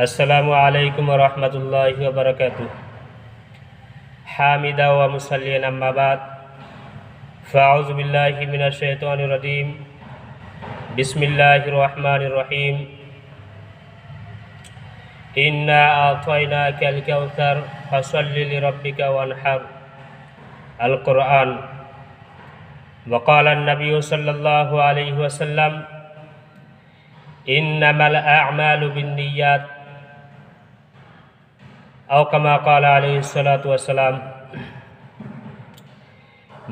अस्सलामु अलैकुम वरहमतुल्लाहि वबरकातुहू। हामिदा व मुसल्लियन अम्मा बाद, फ़अऊज़ु बिल्लाहि मिनश शैतानिर रजीम। बिस्मिल्लाहिर रहमानिर रहीम। इन्ना अअतैनाकल कौसर फसल्लि लिरब्बिका वन्हर। अल कुरआन। वक़ाल अन्नबिय्यु सल्लल्लाहु अलैहि वसल्लम इन्नमल अअमालु बिन्नियात औ कमा क़ाल अलैहिस्सलातु वस्सलाम।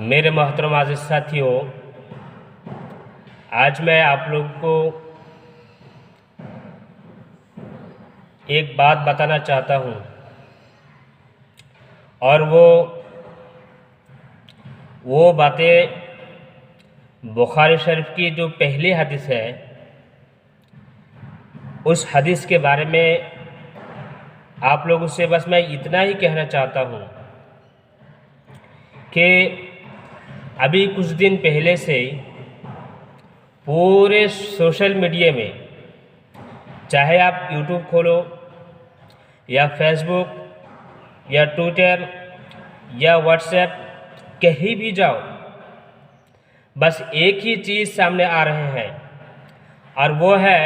मेरे मोहतरम आज़िज़ साथियों, आज मैं आप लोगों को एक बात बताना चाहता हूँ, और वो बातें बुखारी शरीफ की जो पहली हदीस है, उस हदीस के बारे में आप लोगों से बस मैं इतना ही कहना चाहता हूँ कि अभी कुछ दिन पहले से पूरे सोशल मीडिया में, चाहे आप यूट्यूब खोलो या फेसबुक या ट्विटर या व्हाट्सएप, कहीं भी जाओ, बस एक ही चीज़ सामने आ रहे हैं, और वो है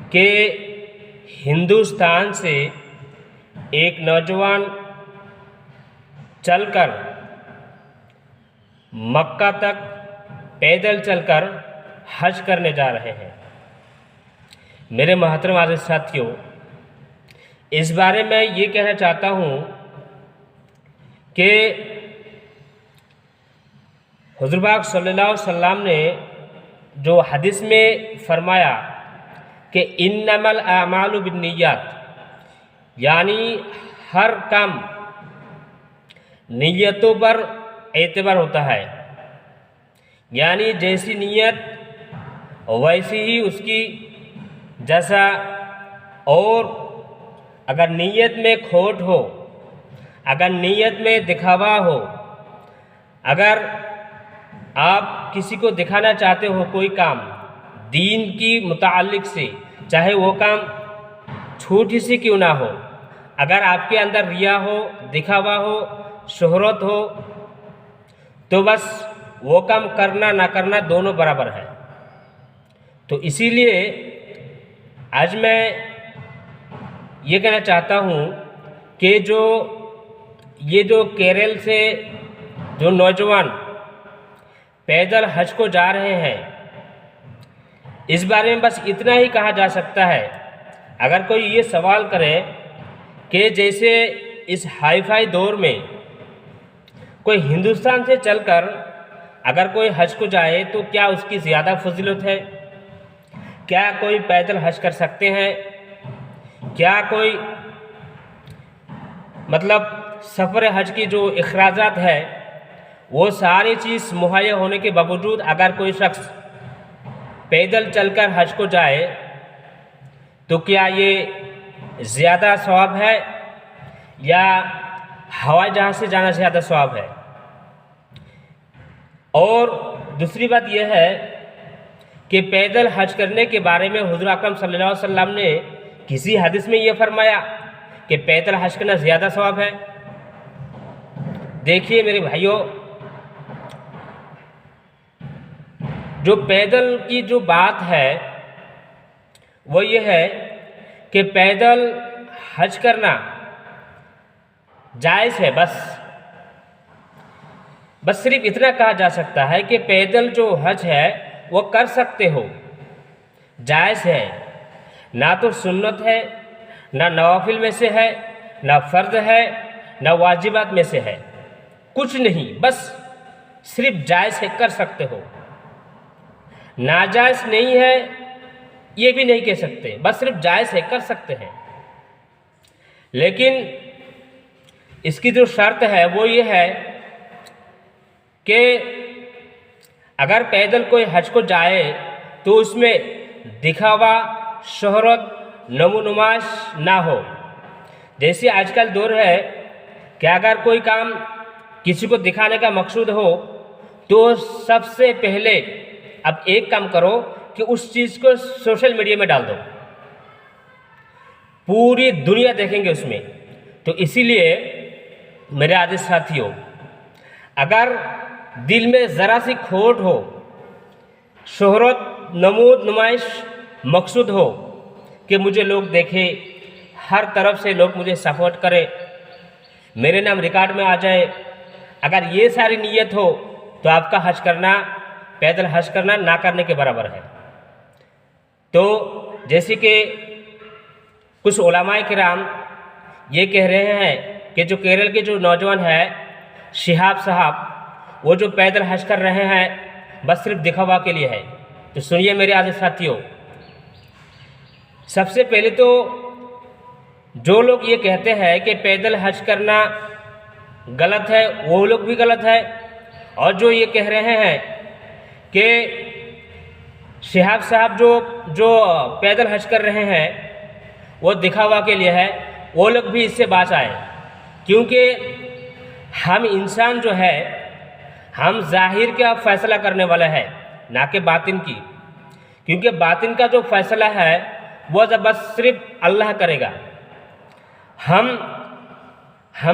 कि हिंदुस्तान से एक नौजवान चलकर मक्का तक पैदल चलकर हज करने जा रहे हैं। मेरे मोहतरम आज़िज़ साथियों, इस बारे में ये कहना चाहता हूँ कि हुज़ूर पाक सल्लल्लाहु अलैहि वसल्लम ने जो हदीस में फरमाया कि इन्नमल अमालु बिन्नियात, यानी हर काम नीयतों पर एतबार होता है, यानी जैसी नीयत वैसी ही उसकी जैसा। और अगर नीयत में खोट हो, अगर नीयत में दिखावा हो, अगर आप किसी को दिखाना चाहते हो कोई काम दीन की मुताल्लिक से, चाहे वो काम छोटी सी क्यों ना हो, अगर आपके अंदर रिया हो, दिखावा हो, शोहरत हो, तो बस वो काम करना ना करना दोनों बराबर है। तो इसीलिए आज मैं ये कहना चाहता हूँ कि ये जो केरल से जो नौजवान पैदल हज को जा रहे हैं, इस बारे में बस इतना ही कहा जा सकता है। अगर कोई ये सवाल करे कि जैसे इस हाई-फाई दौर में कोई हिंदुस्तान से चलकर अगर कोई हज को जाए तो क्या उसकी ज़्यादा फजीलत है? क्या कोई पैदल हज कर सकते हैं? क्या कोई मतलब सफ़र हज की जो अखराजात है, वो सारी चीज़ मुहैया होने के बावजूद अगर कोई शख्स पैदल चलकर हज को जाए तो क्या ये ज़्यादा सवाब है या हवाई जहाज़ से जाना ज़्यादा सवाब है? और दूसरी बात यह है कि पैदल हज करने के बारे में हुज़ूर अकरम सल्लल्लाहु अलैहि वसल्लम ने किसी हदीस में यह फरमाया कि पैदल हज करना ज़्यादा सवाब है। देखिए मेरे भाइयों, जो पैदल की जो बात है वो ये है कि पैदल हज करना जायज़ है। बस सिर्फ इतना कहा जा सकता है कि पैदल जो हज है वो कर सकते हो, जायज़ है। ना तो सुन्नत है, ना नवाफिल में से है, ना फ़र्ज है, ना वाजिबात में से है, कुछ नहीं, बस सिर्फ जायज़ है, कर सकते हो। नाजायज़ नहीं है ये भी नहीं कह सकते, बस सिर्फ जायज़ है, कर सकते हैं। लेकिन इसकी जो शर्त है वो ये है कि अगर पैदल कोई हज को जाए तो उसमें दिखावा, शोहरत, नमो-नुमाश ना हो। जैसे आजकल दौर है कि अगर कोई काम किसी को दिखाने का मकसूद हो तो सबसे पहले अब एक काम करो कि उस चीज़ को सोशल मीडिया में डाल दो। पूरी दुनिया देखेंगे उसमें। तो इसीलिए मेरे आदि साथियों, अगर दिल में ज़रा सी खोट हो, शोहरत, नमूद, नुमाइश मकसूद हो कि मुझे लोग देखें, हर तरफ से लोग मुझे सपोर्ट करें, मेरे नाम रिकॉर्ड में आ जाए, अगर ये सारी नीयत हो तो आपका हज करना, पैदल हज करना ना करने के बराबर है। तो जैसे कि कुछ उलमाए किराम ये कह रहे हैं कि जो केरल के जो नौजवान है शिहाब साहब, वो जो पैदल हज कर रहे हैं बस सिर्फ दिखावा के लिए है। तो सुनिए मेरे आज़िज़ साथियों, सबसे पहले तो जो लोग ये कहते हैं कि पैदल हज करना गलत है, वो लोग भी गलत है। और जो ये कह रहे हैं कि शिहाब साहब जो पैदल हज कर रहे हैं वो दिखावा के लिए है, वो लोग भी इससे बाज आए। क्योंकि हम इंसान जो है, हम ज़ाहिर का फ़ैसला करने वाला है, ना कि बातिन की। क्योंकि बातिन का जो फ़ैसला है वो जब बस सिर्फ अल्लाह करेगा। हम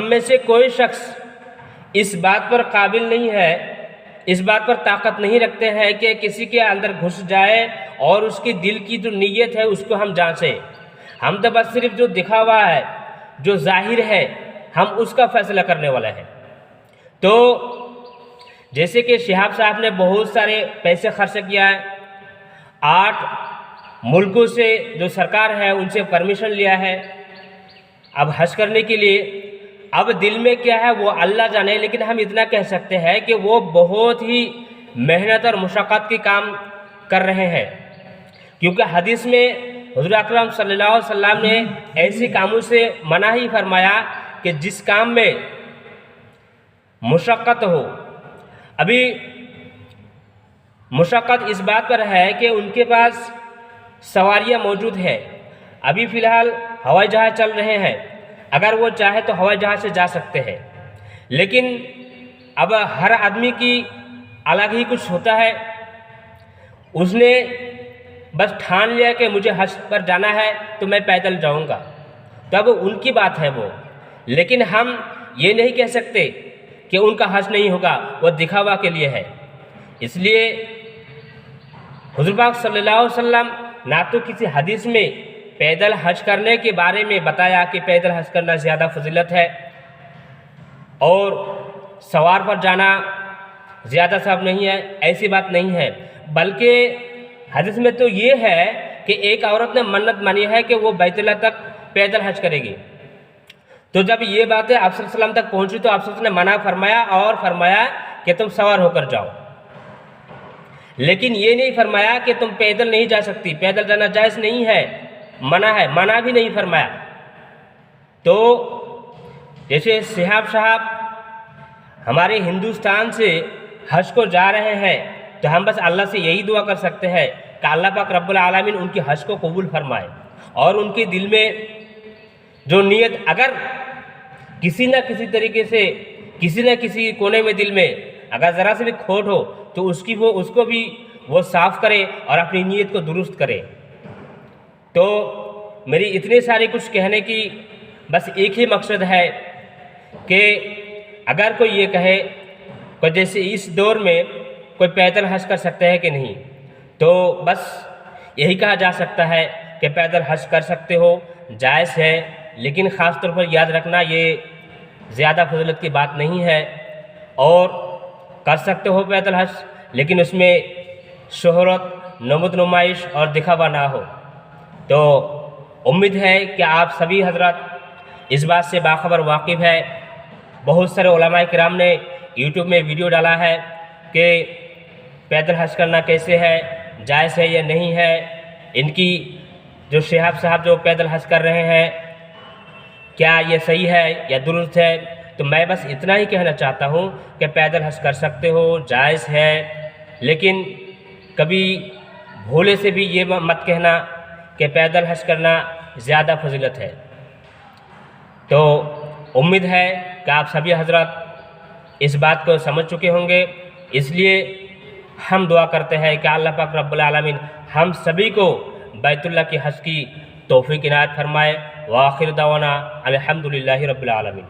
में से कोई शख्स इस बात पर काबिल नहीं है, इस बात पर ताकत नहीं रखते हैं कि किसी के अंदर घुस जाए और उसकी दिल की जो नीयत है उसको हम जांचें। हम तो बस सिर्फ जो दिखावा है, जो जाहिर है, हम उसका फैसला करने वाला है। तो जैसे कि शिहाब साहब ने बहुत सारे पैसे खर्च किया है, 8 मुल्कों से जो सरकार है उनसे परमिशन लिया है अब हज करने के लिए। अब दिल में क्या है वो अल्लाह जाने, लेकिन हम इतना कह सकते हैं कि वो बहुत ही मेहनत और मुशक्क़त की काम कर रहे हैं। क्योंकि हदीस में हुज़ूर अकरम सल्लल्लाहु अलैहि वसल्लम ने ऐसे कामों से मना ही फरमाया कि जिस काम में मुशक्क़त हो। अभी मुशक्क़त इस बात पर है कि उनके पास सवारियाँ मौजूद हैं। अभी फ़िलहाल हवाई जहाज़ चल रहे हैं, अगर वो चाहे तो हवाई जहाज़ से जा सकते हैं। लेकिन अब हर आदमी की अलग ही कुछ होता है। उसने बस ठान लिया कि मुझे हज पर जाना है तो मैं पैदल जाऊंगा, तब उनकी बात है वो। लेकिन हम ये नहीं कह सकते कि उनका हज नहीं होगा, वो दिखावा के लिए है। इसलिए हुज़ूर पाक सल्लल्लाहु अलैहि वसल्लम ना तो किसी हदीस में पैदल हज करने के बारे में बताया कि पैदल हज करना ज़्यादा फजीलत है और सवार पर जाना ज़्यादा सवाब नहीं है, ऐसी बात नहीं है। बल्कि हदीस में तो ये है कि एक औरत ने मन्नत मानी है कि वो बैतुल्लाह तक पैदल हज करेगी। तो जब ये बातें आप सल्लल्लाहु अलैहि वसल्लम तक पहुंची तो आप सल्लल्लाहु अलैहि वसल्लम ने मना फरमाया और फरमाया कि तुम सवार होकर जाओ। लेकिन ये नहीं फरमाया कि तुम पैदल नहीं जा सकती, पैदल जाना जायज़ नहीं है, मना है, मना भी नहीं फरमाया। तो जैसे शिहाब साहब हमारे हिंदुस्तान से हज को जा रहे हैं तो हम बस अल्लाह से यही दुआ कर सकते हैं कि अल्लाह पाक रब्बुल आलमीन उनकी हज को कबूल फरमाए। और उनके दिल में जो नीयत अगर किसी न किसी तरीके से, किसी न किसी कोने में दिल में अगर ज़रा से भी खोट हो तो उसको भी वो साफ़ करे और अपनी नीयत को दुरुस्त करे। तो मेरी इतनी सारी कुछ कहने की बस एक ही मकसद है कि अगर कोई ये कहे कि जैसे इस दौर में कोई पैदल हज कर सकते हैं कि नहीं, तो बस यही कहा जा सकता है कि पैदल हज कर सकते हो, जायज़ है। लेकिन ख़ास तौर पर याद रखना ये ज़्यादा फजीलत की बात नहीं है। और कर सकते हो पैदल हज, लेकिन उसमें शोहरत, नमूद नुमाइश और दिखावा ना हो। तो उम्मीद है कि आप सभी हजरत इस बात से बाखबर वाकिफ़ है। बहुत सारे उलमाए किराम ने यूट्यूब में वीडियो डाला है कि पैदल हज करना कैसे है, जायज़ है या नहीं है। इनकी जो शिहाब साहब जो पैदल हज कर रहे हैं क्या ये सही है या दुरुस्त है। तो मैं बस इतना ही कहना चाहता हूँ कि पैदल हज कर सकते हो, जायज़ है। लेकिन कभी भोले से भी ये मत कहना कि पैदल हज करना ज़्यादा फजीलत है। तो उम्मीद है कि आप सभी हजरत इस बात को समझ चुके होंगे। इसलिए हम दुआ करते हैं कि अल्लाह पाक रब्बुल आलमीन हम सभी को बैतुल्लाह की हज की तौफीक इनायत फरमाए। व आखिर दावाना अल्हम्दुलिल्लाहि रब्बिल आलमीन।